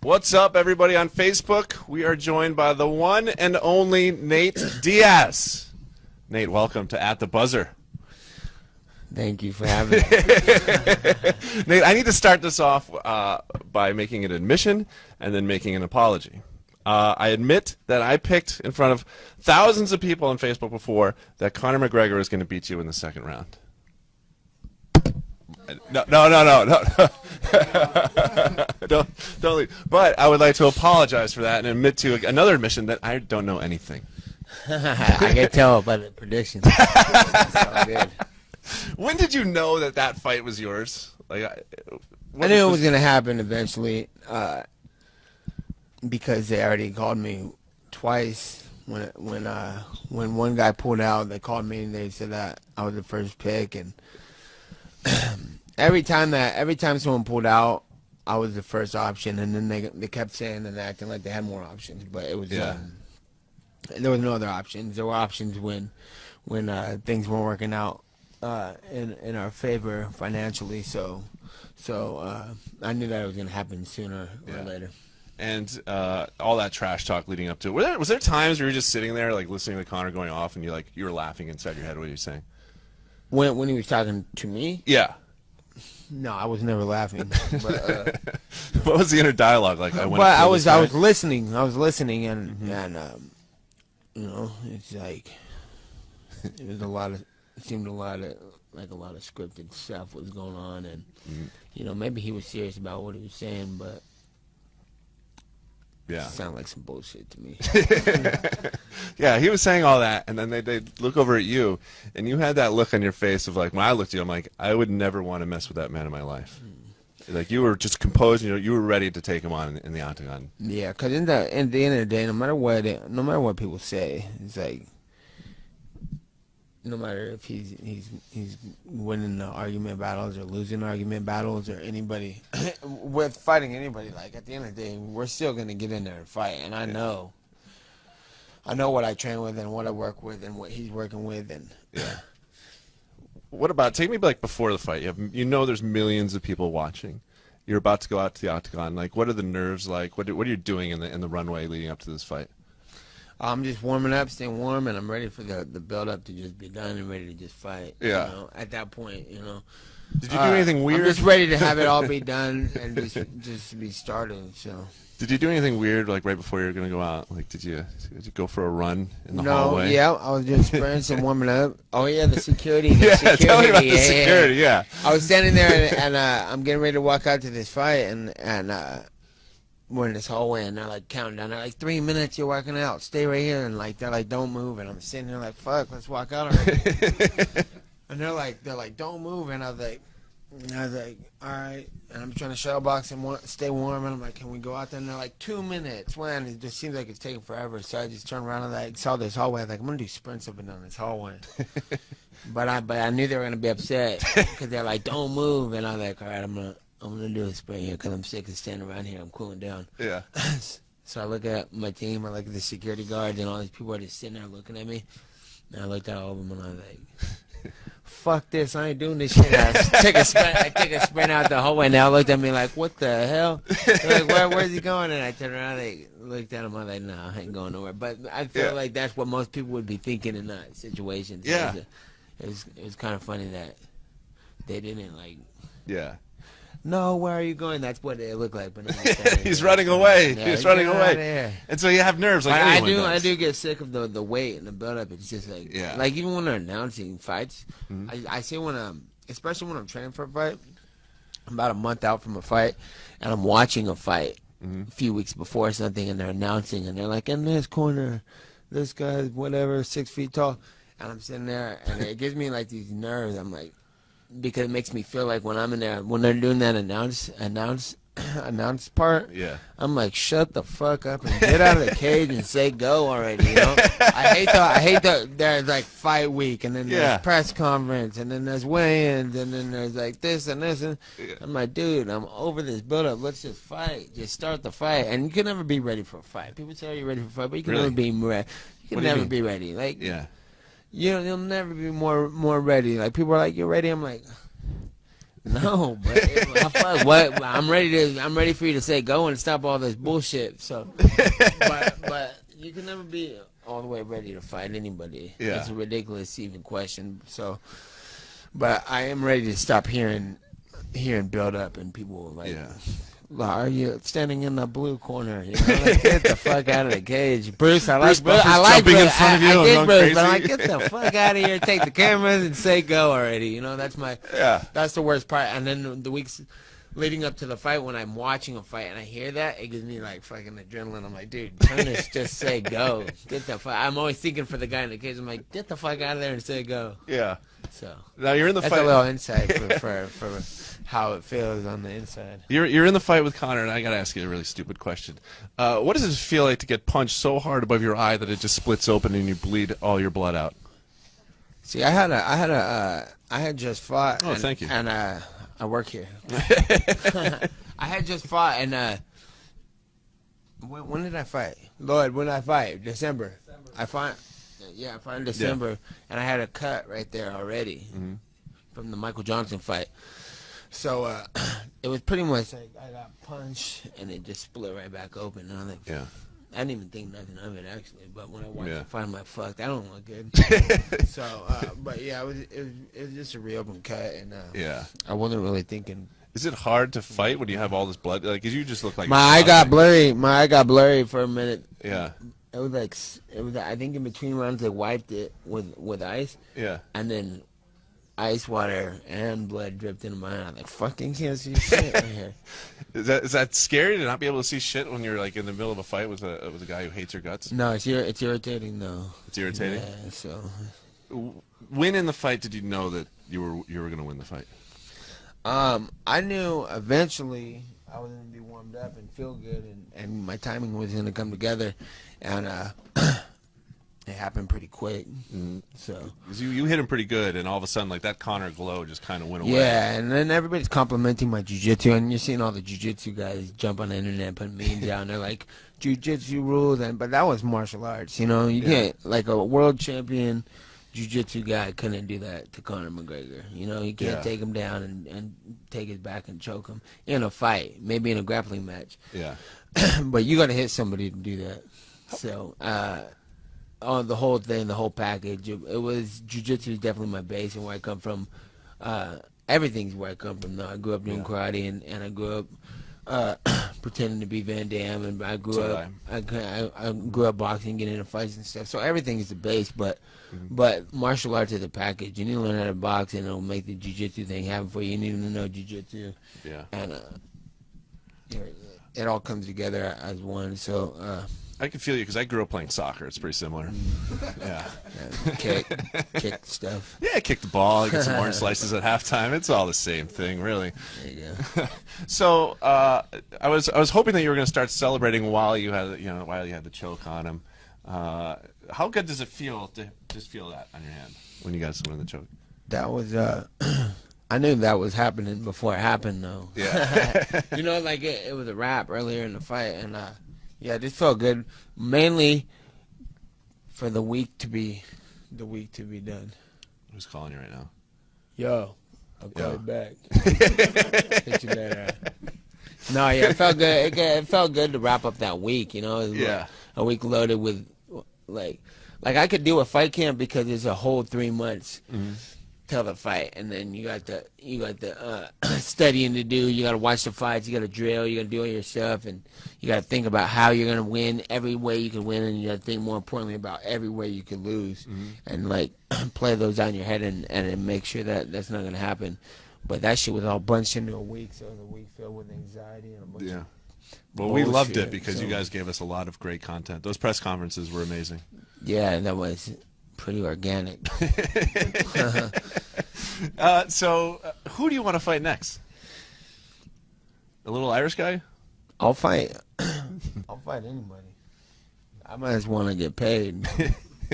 What's up, everybody on Facebook? We are joined by the one and only Nate Diaz. Nate, welcome to At the Buzzer. Thank you for having me. Nate, I need to start this off by making an admission and then making an apology. I admit that I picked in front of thousands of people on Facebook before that Conor McGregor is going to beat you in the second round. No. Don't leave. But I would like to apologize for that and admit to another admission that I don't know anything. I can tell by the predictions. It's all good. When did you know that that fight was yours? Like, I knew it was going to happen eventually because they already called me twice. When one guy pulled out, they called me and they said that I was the first pick, and every time someone pulled out, I was the first option, and then they kept saying and acting like they had more options, but it was there was no other options. There were options when things weren't working out in our favor financially. So I knew that it was going to happen sooner or later. And all that trash talk leading up to it. Was there times where you were just sitting there like listening to Conor going off and you were laughing inside your head what he was saying? When he was talking to me? Yeah. No, I was never laughing. But, what was the inner dialogue like? I was listening. I was listening, and you know, it's like it was it seemed like a lot of scripted stuff was going on, and you know, maybe he was serious about what he was saying, but it sounded like some bullshit to me. Yeah, he was saying all that, and then they look over at you, and you had that look on your face of like, when I looked at you, I'm like, I would never want to mess with that man in my life. Like, you were just composed, you were ready to take him on in the octagon. Yeah, because in the end of the day, no matter what people say, it's like, no matter if he's winning the argument battles or losing argument battles or anybody with fighting anybody, like at the end of the day, we're still gonna get in there and fight. And I know what I train with and what I work with and what he's working with. And what about, take me like before the fight? You know there's millions of people watching. You're about to go out to the octagon. Like, what are the nerves like? What are you doing in the runway leading up to this fight? I'm just warming up, staying warm, and I'm ready for the build-up to just be done and ready to just fight. Yeah. You know, at that point, you know. Did you do anything weird? I'm just ready to have it all be done and just be started. So. Did you do anything weird like right before you were gonna go out? Like, did you go for a run in the hallway? Yeah, I was just spraying some warming up. Oh yeah, the security. Tell me about the security. Yeah. I was standing there and I'm getting ready to walk out to this fight and we're in this hallway and they're like counting down. They're like 3 minutes, you're walking out. Stay right here, and like they're like, don't move. And I'm sitting there like, fuck, let's walk out already. And they're like, don't move. And I was like, all right. And I'm trying to shuttle box and stay warm. And I'm like, can we go out there? And they're like, 2 minutes. Man, it just seems like it's taking forever. So I just turned around and like saw this hallway. I was like, I'm gonna do sprints up and down this hallway. But I knew they were gonna be upset because they're like, don't move. And I was like, all right, I'm gonna do a sprint here because I'm sick of standing around here. I'm cooling down. Yeah. So I look at my team. I look at the security guards, and all these people are just sitting there looking at me. And I looked at all of them, and I was like, "Fuck this! I ain't doing this shit." I took a sprint out the hallway. And they all looked at me like, "What the hell?" They're like, where's he going? And I turned around. They looked at him. I was like, "No, I ain't going nowhere." But I feel like that's what most people would be thinking in that situation. Yeah. It was kind of funny that they didn't like. Yeah. No, where are you going? That's what it looked like. But he's running away. Yeah, he's running away. And so you have nerves like anyone does. I do get sick of the wait and the build-up. It's just like, like even when they're announcing fights, I see especially when I'm training for a fight, I'm about a month out from a fight, and I'm watching a fight a few weeks before something, and they're announcing, and they're like, in this corner, this guy's whatever, 6 feet tall, and I'm sitting there, and it gives me like these nerves. I'm like, because it makes me feel like when I'm in there, when they're doing that announce part, I'm like, shut the fuck up and get out of the cage and say go already, you know? I hate the there's like fight week, and then there's press conference, and then there's weigh-ins, and then there's like this and this, and I'm like, dude, I'm over this build-up. Let's just fight. Just start the fight. And you can never be ready for a fight. People say, are you ready for a fight? But you can never be ready. You can never be ready. Like, you'll never be more ready. Like, people are like, you're ready. I'm like, No, but what? I'm ready for you to say go and stop all this bullshit. So, but you can never be all the way ready to fight anybody. Yeah. It's a ridiculous even question. So, but I am ready to stop hearing build up and people like. Yeah. Are you standing in the blue corner? You know, like, get the fuck out of the cage, Bruce. I like Bruce. Jumping in front of you and going Bruce, crazy. but I'm like, get the fuck out of here. Take the cameras and say go already. You know, that's the worst part. And then the weeks leading up to the fight, when I'm watching a fight and I hear that, it gives me like fucking adrenaline. I'm like, dude, turn this, just say go. Get the fuck. I'm always thinking for the guy in the cage. I'm like, get the fuck out of there and say go. Yeah. So now you're in the that's fight. a little insight for how it feels on the inside. You're in the fight with Conor, and I gotta ask you a really stupid question. What does it feel like to get punched so hard above your eye that it just splits open and you bleed all your blood out? See, I had just fought. Oh, thank you. And I work here. I had just fought, and when did I fight? Lord, when did I fight? December. I fought in December, and I had a cut right there already from the Michael Johnson fight. So it was pretty much like I got punched, and it just split right back open. And I'm like, I didn't even think nothing of it actually, but when I watched the fight, I'm like, fuck, that don't look good. So, but yeah, it was just a reopen cut, and I wasn't really thinking. Is it hard to fight when you have all this blood? Like, 'cause you just look like my eye got blurry. My eye got blurry for a minute. Yeah. It was I think in between rounds they wiped it with ice. Yeah. And then ice water and blood dripped into my eye. I'm like, fucking can't see shit right here. Is that scary to not be able to see shit when you're like in the middle of a fight with a guy who hates your guts? No, it's irritating though. It's irritating. Yeah. So. When in the fight did you know that you were going to win the fight? I knew eventually I was going to be warmed up and feel good, and my timing was going to come together, and it happened pretty quick. So you hit him pretty good, and all of a sudden, like that Conor glow just kind of went away. Yeah, and then everybody's complimenting my jiu-jitsu, and you're seeing all the jiu-jitsu guys jump on the internet, putting memes down. They're like, jiu-jitsu rules, but that was martial arts. You know, you can't, like a world champion jiu-jitsu guy couldn't do that to Conor McGregor. You know, you can't take him down and take his back and choke him in a fight, maybe in a grappling match. Yeah. But you got to hit somebody to do that. So, on the whole thing, the whole package, it was jiu-jitsu is definitely my base and where I come from. Everything's where I come from. Though I grew up doing karate, and I grew up pretending to be Van Damme, and I grew up boxing, getting into fights and stuff. So everything is the base, but martial arts is a package. You need to learn how to box, and it'll make the jiu-jitsu thing happen for you. You need to know jiu-jitsu, and it all comes together as one. So. I can feel you because I grew up playing soccer. It's pretty similar. Kick stuff. Yeah, kick the ball, get some orange slices at halftime. It's all the same thing, really. There you go. So I was hoping that you were going to start celebrating while you had the choke on him. How good does it feel to just feel that on your hand when you got someone in the choke? That was I knew that was happening before it happened, though. Yeah. You know, like it was a wrap earlier in the fight, and yeah, this felt good. Mainly for the week to be done. Who's calling you right now? Yo, I'll call you back. Hit you later. No, yeah, it felt good. It felt good to wrap up that week. You know, it was a week loaded with like I could do a fight camp because it's a whole 3 months. Till the fight, and then you got the studying to do. You got to watch the fights. You got to drill. You got to do all your stuff, and you got to think about how you're gonna win every way you can win, and you got to think more importantly about every way you can lose, and like play those out in your head and make sure that that's not gonna happen. But that shit was all bunched into a week, so it was a week filled with anxiety and a bunch of well, we loved it because you guys gave us a lot of great content. Those press conferences were amazing. Yeah, that was pretty organic. So, who do you want to fight next? A little Irish guy? I'll fight anybody. I might just want to get paid.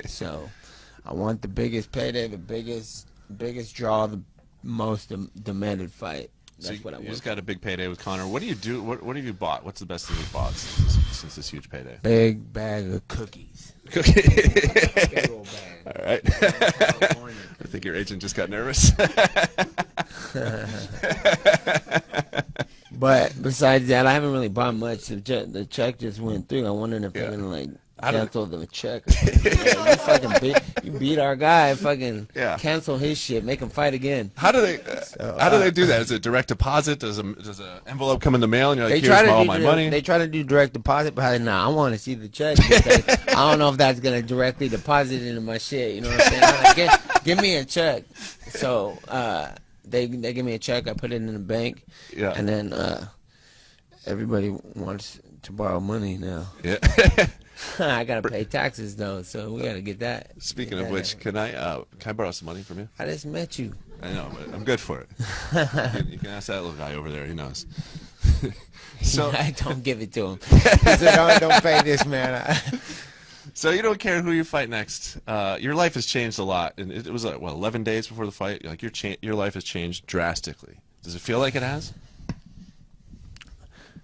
So, I want the biggest payday, the biggest draw, the most demanded fight. That's what I You want. just got a big payday with Conor. What do you do? What have you bought? What's the best thing you've bought since this huge payday? Big bag of cookies. Big old bag. All right. I think your agent just got nervous. But besides that, I haven't really bought much. The check just went through. I wondered if they're gonna like cancel the check. You beat our guy. Fucking cancel his shit. Make him fight again. How do they? How do they do that? Is it direct deposit? Does an envelope come in the mail and you're like, here's all my money? They try to do direct deposit, but I want to see the check. Because I don't know if that's gonna directly deposit into my shit. You know what I'm saying? I'm like, give me a check. So they give me a check. I put it in the bank. Yeah. And then everybody wants to borrow money now. Yeah. I gotta pay taxes though, so we gotta get that. Speaking of which, can I borrow some money from you? I just met you. I know, but I'm good for it. You can ask that little guy over there. He knows. So I don't give it to him. He said, don't pay this man. So you don't care who you fight next. Your life has changed a lot, and it was 11 days before the fight. Like your life has changed drastically. Does it feel like it has?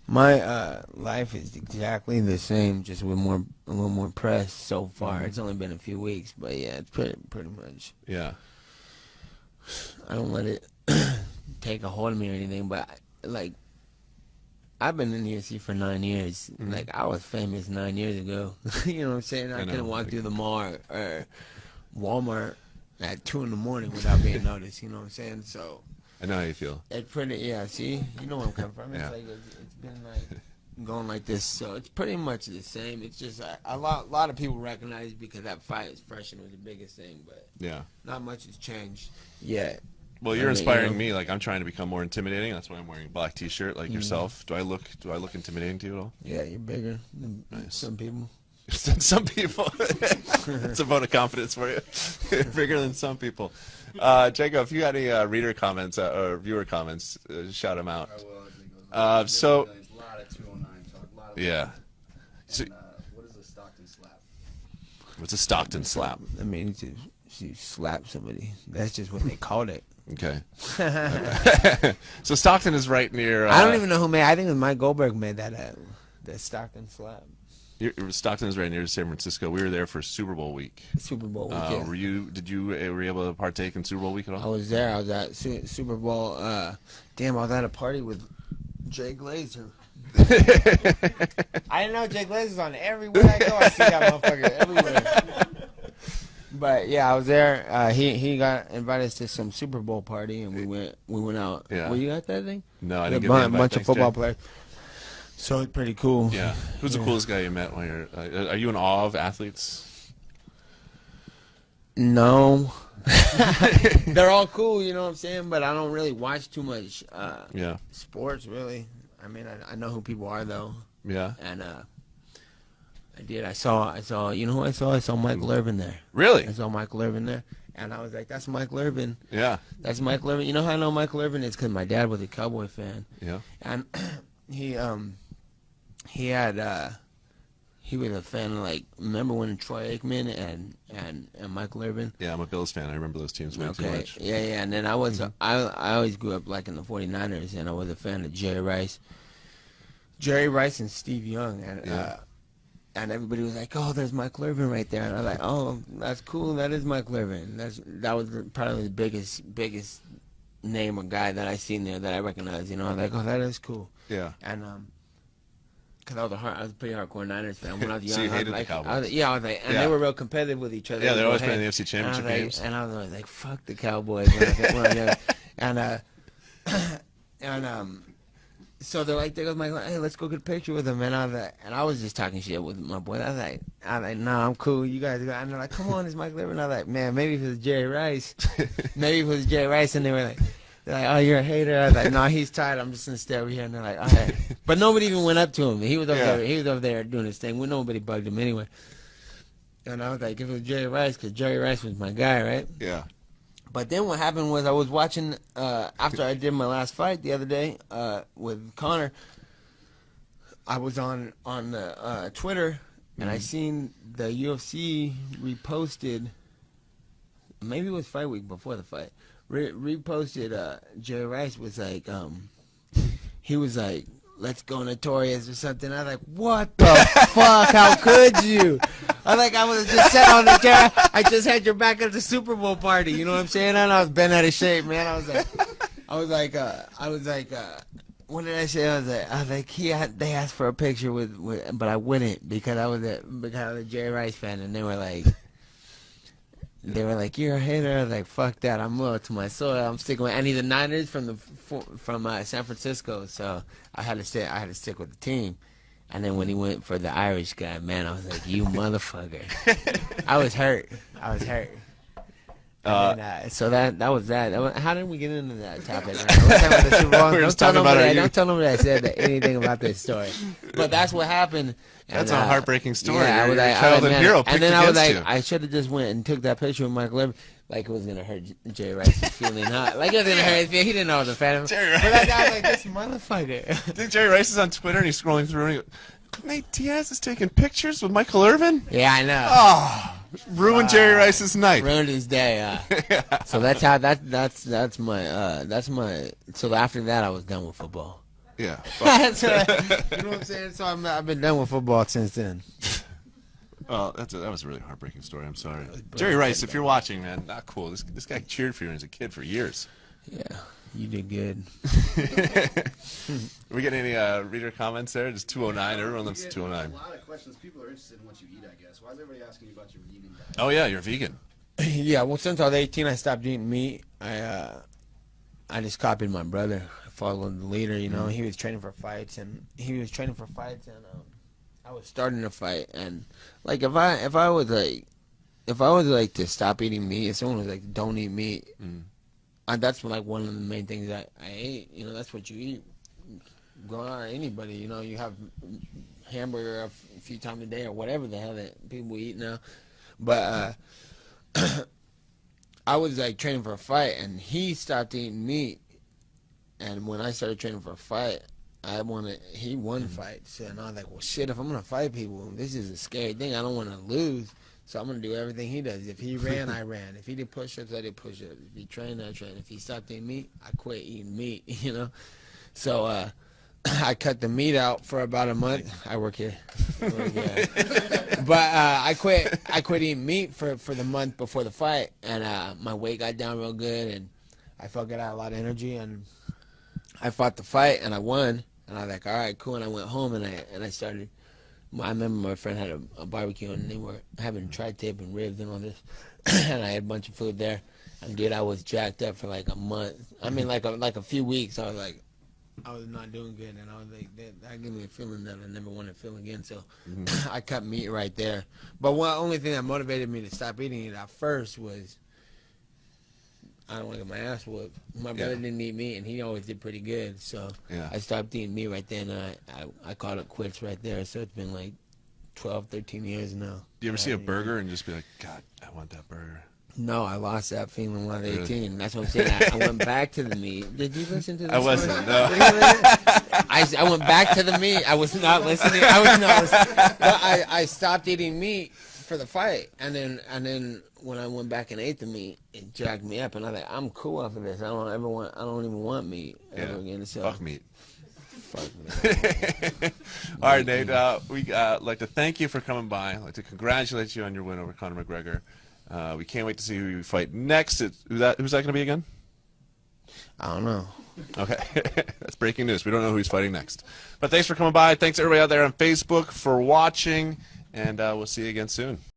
My life is exactly the same, just with a little more press so far. It's only been a few weeks, but yeah, it's pretty much. Yeah. I don't let it take a hold of me or anything, but like I've been in the UFC for 9 years. Like I was famous 9 years ago. You know what I'm saying? I couldn't walk through the mall or Walmart at 2 in the morning without being noticed. You know what I'm saying? So. I know how you feel. It's pretty, see? You know where I'm coming from. It's like it's been like going like this, so it's pretty much the same. It's just a lot of people recognize because that fight is fresh and was the biggest thing, but not much has changed yet. Well, you're inspiring me. Like I'm trying to become more intimidating. That's why I'm wearing a black T-shirt, like yourself. Do I look intimidating to you at all? Yeah, you're bigger than some people. Some people. It's a vote of confidence for you. Bigger than some people. Jacob, if you got any reader comments or viewer comments, shout them out. I will. So, a lot of 209 talk. A lot of yeah. And, what is a Stockton slap? What's a Stockton slap? I mean, she slapped somebody. That's just what they called it. Okay. So Stockton is right near. I don't even know who made. I think it was Mike Goldberg made that Stockton slap. Stockton is right near San Francisco. We were there for Super Bowl week. Super Bowl week. Yeah. Were you able to partake in Super Bowl week at all? I was there. I was at Super Bowl. Damn, I was at a party with Jay Glazer. I didn't know Jay Glazer's on everywhere I go. I see that motherfucker everywhere. But yeah, I was there. He got invited to some Super Bowl party, and we went out. Yeah. Were you at that thing? No, I didn't A get the invite. bunch of football Jay. players. So it's pretty cool. Yeah. Who's the coolest guy you met when you're? Are you in awe of athletes? No. They're all cool, you know what I'm saying? But I don't really watch too much sports, really. I mean, I know who people are, though. Yeah. And I did. I saw. You know who I saw? I saw Michael Irvin there. Really? I saw Michael Irvin there. And I was like, that's Michael Irvin. Yeah. That's Michael Irvin. You know how I know Michael Irvin is? Because my dad was a Cowboy fan. Yeah. And he was a fan of, like, remember when Troy Aikman and Michael Irvin? Yeah, I'm a Bills fan. I remember those teams way too much. Yeah, and then I always grew up like in the 49ers, and I was a fan of Jerry Rice and Steve Young, and everybody was like, oh, there's Michael Irvin right there, and I was like, oh, that's cool, that is Michael Irvin. That was probably the biggest name or guy that I seen there that I recognized. You know, I was like, oh, that is cool. Yeah. And because I was a pretty hardcore Niners fan when I was young. So you hated the Cowboys. I was like, and they were real competitive with each other. Yeah, they're always playing the NFC Championship games. And I was always like, fuck the Cowboys. When I was young. And so they're like, there goes Michael, hey, let's go get a picture with him. And I was just talking shit with my boy. I was like, nah, I'm cool. You guys go. And they're like, come on, it's Michael Irvin. I was like, man, maybe if it was Jerry Rice. Maybe if it was Jerry Rice. And they were like, oh, you're a hater. I was like, no, he's tired. I'm just gonna stay over here. And they're like, all right. But nobody even went up to him. He was over there. He was over there doing his thing. Nobody bugged him anyway. And I was like, if it was Jerry Rice, because Jerry Rice was my guy, right? Yeah. But then what happened was I was watching after I did my last fight the other day with Conor. I was on the Twitter and I seen the UFC reposted. Maybe it was fight week before the fight. reposted. Jerry Rice was like, he was like, let's go Notorious or something. I was like, what the fuck? How could you? I was just sat on the chair. I just had your back at the Super Bowl party. You know what I'm saying? And I was bent out of shape, man. I was like, what did I say? I was like, they asked for a picture with, but I wouldn't because I was a Jerry Rice fan, and they were like, you're a hater. I was like, fuck that. I'm loyal to my soil. I'm sticking with any of the Niners from San Francisco, so I had to stick with the team. And then when he went for the Irish guy, man, I was like, you motherfucker. I was hurt. So that was that. How did we get into that topic? We're talking about the Super Bowl. Don't tell them that I said anything about this story. But that's what happened. That's a heartbreaking story. Yeah, I was like, childhood hero. And then I was like, I should have just went and took that picture with Michael Evans. Like it was gonna hurt Jerry Rice's feeling, huh? Like it was gonna hurt his feeling. He didn't know I was a fan of him. Jerry Rice. But I was like, this motherfucker. I think Jerry Rice is on Twitter and he's scrolling through and he goes, Nate Diaz is taking pictures with Michael Irvin? Yeah, I know. Oh, ruined Jerry Rice's night. Ruined his day. So that's how that's my. So after that, I was done with football. Yeah. You know what I'm saying? So I've been done with football since then. Well, that was a really heartbreaking story. I'm sorry, Jerry Rice. If you're watching, man, not cool. This guy cheered for you as a kid for years. Yeah, you did good. We get any reader comments there? Just 209. Everyone loves 209. A lot of questions. People are interested in what you eat, I guess. Why is everybody asking you about your vegan diet? Oh yeah, you're vegan. Yeah, well, since I was 18, I stopped eating meat. I just copied my brother. I followed the leader. You know, he was training for fights, and I was starting to fight, and like if I was like to stop eating meat, if someone was like don't eat meat, that's like one of the main things that I ate. You know, that's what you eat. Growing up, anybody, you know, you have hamburger a few times a day or whatever the hell that people eat now. But I was like training for a fight, and he stopped eating meat, and when I started training for a fight, he won fights, and I was like, well, shit, if I'm going to fight people, this is a scary thing. I don't want to lose, so I'm going to do everything he does. If he ran, I ran. If he did push-ups, I did push-ups. If he trained, I trained. If he stopped eating meat, I quit eating meat, you know? So I cut the meat out for about a month. I work here. But I quit eating meat for the month before the fight, and my weight got down real good, and I felt like I had a lot of energy, and I fought the fight, and I won. And I was like, all right, cool. And I went home, and I started. I remember my friend had a barbecue, and they were having tri-tip and ribs and all this. And I had a bunch of food there. And dude, I was jacked up for like a month. I mean, like a few weeks. I was not doing good, and I was like, that gave me a feeling that I never want to feel again. So I cut meat right there. But only thing that motivated me to stop eating it at first was, I don't want to get my ass whooped. My brother didn't eat meat, and he always did pretty good. So I stopped eating meat right then, and I called it quits right there. So it's been like 12, 13 years now. Do you ever see a burger and just be like, God, I want that burger? No, I lost that feeling when I was 18. That's what I'm saying. I went back to the meat. Did you listen to this? I wasn't, no. I went back to the meat. I was not listening. But I stopped eating meat for the fight, and then when I went back and ate the meat, it jacked me up, and I was like, I'm cool off of this. I don't even want meat ever again. So fuck meat. Fuck meat. All right, Nate. We like to thank you for coming by. I'd like to congratulate you on your win over Conor McGregor. We can't wait to see who you fight next. Who's that going to be again? I don't know. Okay. That's breaking news. We don't know who he's fighting next. But thanks for coming by. Thanks everybody out there on Facebook for watching, and we'll see you again soon.